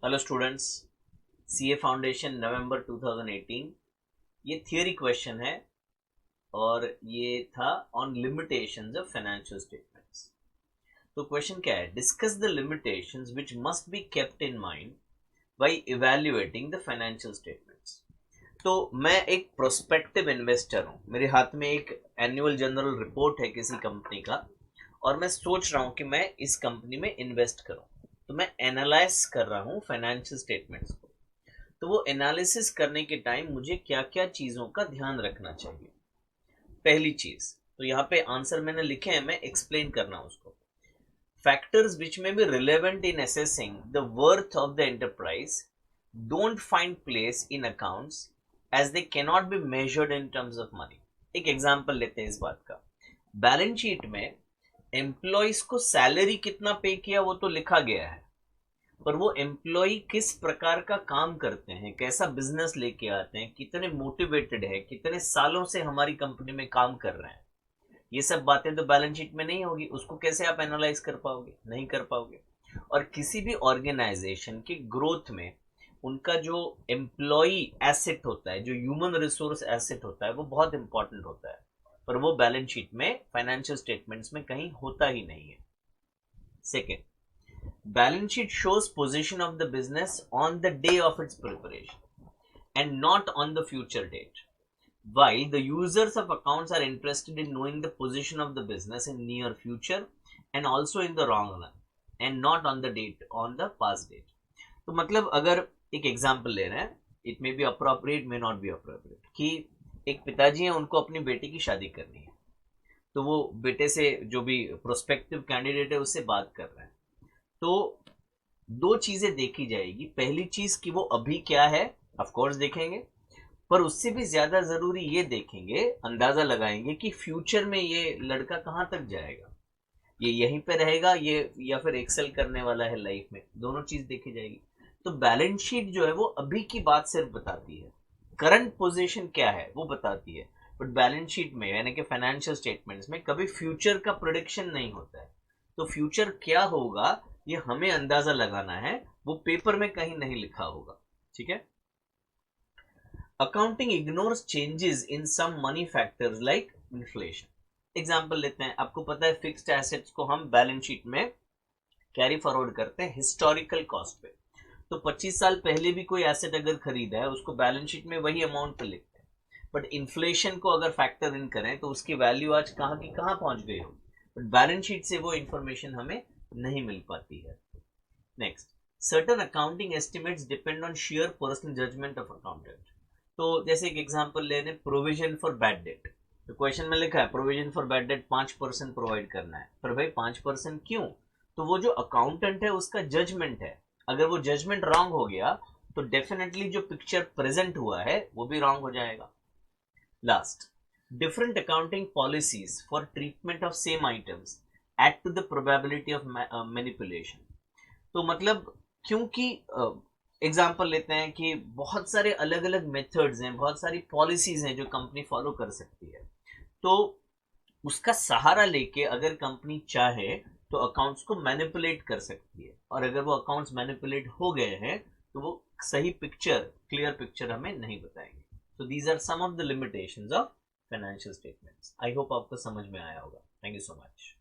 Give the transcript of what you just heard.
Hello students, CA foundation नवंबर 2018। ये theory question है और ये था on limitations of financial statements. तो क्वेश्चन क्या है? Discuss the limitations which must be kept in mind while evaluating the financial statements. तो मैं एक प्रोस्पेक्टिव इन्वेस्टर हूँ, मेरे हाथ में एक एनुअल जनरल रिपोर्ट है किसी कंपनी का, और मैं सोच रहा हूँ कि मैं इस कंपनी में इन्वेस्ट करूँ। तो मैं एनालाइज कर रहा हूँ फाइनेंशियल स्टेटमेंट्स को। तो वो एनालिसिस करने के टाइम मुझे क्या क्या चीज़ों का ध्यान रखना चाहिए। पहली चीज़, तो यहाँ पे आंसर मैंने लिखे हैं, मैं एक्सप्लेन करना उसको। Factors which may be relevant in assessing the worth of the enterprise don't find place in accounts as they cannot be measured in terms of money. एक एग्जाम्पल लेते हैं इस बात का। बैलेंस शीट में एम्प्लॉयज को सैलरी कितना pay किया वो तो लिखा गया है, पर वो एम्प्लॉय किस प्रकार का काम करते हैं, कैसा बिजनेस लेके आते हैं, कितने मोटिवेटेड है, कितने सालों से हमारी कंपनी में काम कर रहे हैं, ये सब बातें तो बैलेंस शीट में नहीं होगी। उसको कैसे आप एनालाइज कर पाओगे? नहीं कर पाओगे। और किसी भी ऑर्गेनाइजेशन के ग्रोथ में उनका जो एम्प्लॉय एसेट होता है, जो ह्यूमन रिसोर्स एसेट होता है, वो बहुत इंपॉर्टेंट होता है, पर वो बैलेंस शीट में फाइनेंशियल स्टेटमेंट्स में कहीं होता ही नहीं है। Second, balance sheet shows position of the business on the day of its preparation and not on the future date. While the users of accounts are interested in knowing the position of the business in near future and also in the long run and not on the date on the past date. तो मतलब अगर एक एग्जांपल ले रहे हैं, it may be appropriate, may not be appropriate, कि एक पिताजी हैं, उनको अपनी बेटी की शादी करनी है, तो वो बेटे से जो भी प्रोस्पेक्टिव कैंडिडेट है उससे बात कर रहे हैं। तो दो चीजें देखी जाएगी। पहली चीज कि वो अभी क्या है, ऑफ कोर्स देखेंगे, पर उससे भी ज्यादा जरूरी ये देखेंगे, अंदाजा लगाएंगे कि फ्यूचर में ये लड़का कहाँ तक जाएगा, ये यहीं पे रहेगा ये, या फिर एक्सेल करने वाला है लाइफ में। दोनों चीज देखी जाएगी। तो बैलेंस शीट जो है वो अभी की बात सिर्फ बताती है, करंट पोजीशन क्या है वो बताती है, बट बैलेंस शीट में यानी कि फाइनेंशियल स्टेटमेंट्स में कभी फ्यूचर का प्रोडिक्शन नहीं होता है। तो फ्यूचर क्या होगा ये हमें अंदाजा लगाना है, वो पेपर में कहीं नहीं लिखा होगा। ठीक है। Accounting ignores changes in some money factors like inflation. Example लेते हैं। आपको पता है फिक्स्ड एसेट्स को हम बैलेंस शीट में कैरी फॉरवर्ड करते हैं हिस्टोरिकल कॉस्ट पे। तो 25 साल पहले भी कोई एसेट अगर खरीदा है उसको बैलेंस शीट में वही अमाउंट पे लिखते हैं, बट इन्फ्लेशन को अगर फैक्टर इन करें तो उसकी वैल्यू आज कहाँ की कहाँ पहुंच गई होगी, बट बैलेंस शीट से वो इंफॉर्मेशन हमें नहीं मिल पाती है। Next, certain accounting estimates depend on share personal judgement of accountant. तो जैसे एक एग्जांपल ले लें, प्रोविजन फॉर बैड डेट। तो क्वेश्चन में लिखा है provision for bad debt 5% provide करना है, पर भाई 5% क्यों? तो वो जो अकाउंटेंट है उसका जजमेंट है, अगर वो जजमेंट रॉन्ग हो गया तो डेफिनेटली जो पिक्चर प्रेजेंट हुआ है वो भी रॉन्ग हो जाएगा। Last, different accounting policies for treatment of same items add to the probability of manipulation। तो मतलब क्योंकि एग्जाम्पल लेते हैं कि बहुत सारे अलग अलग मेथड्स हैं, बहुत सारी पॉलिसीज हैं जो कंपनी फॉलो कर सकती है, तो उसका सहारा लेके अगर कंपनी चाहे तो अकाउंट्स को मैनिपुलेट कर सकती है, और अगर वो अकाउंट्स मैनिपुलेट हो गए हैं तो वो सही पिक्चर, क्लियर पिक्चर हमें नहीं बताएंगे। तो these are some of the limitations of financial statements. I hope आपको समझ में आया होगा। Thank you so much.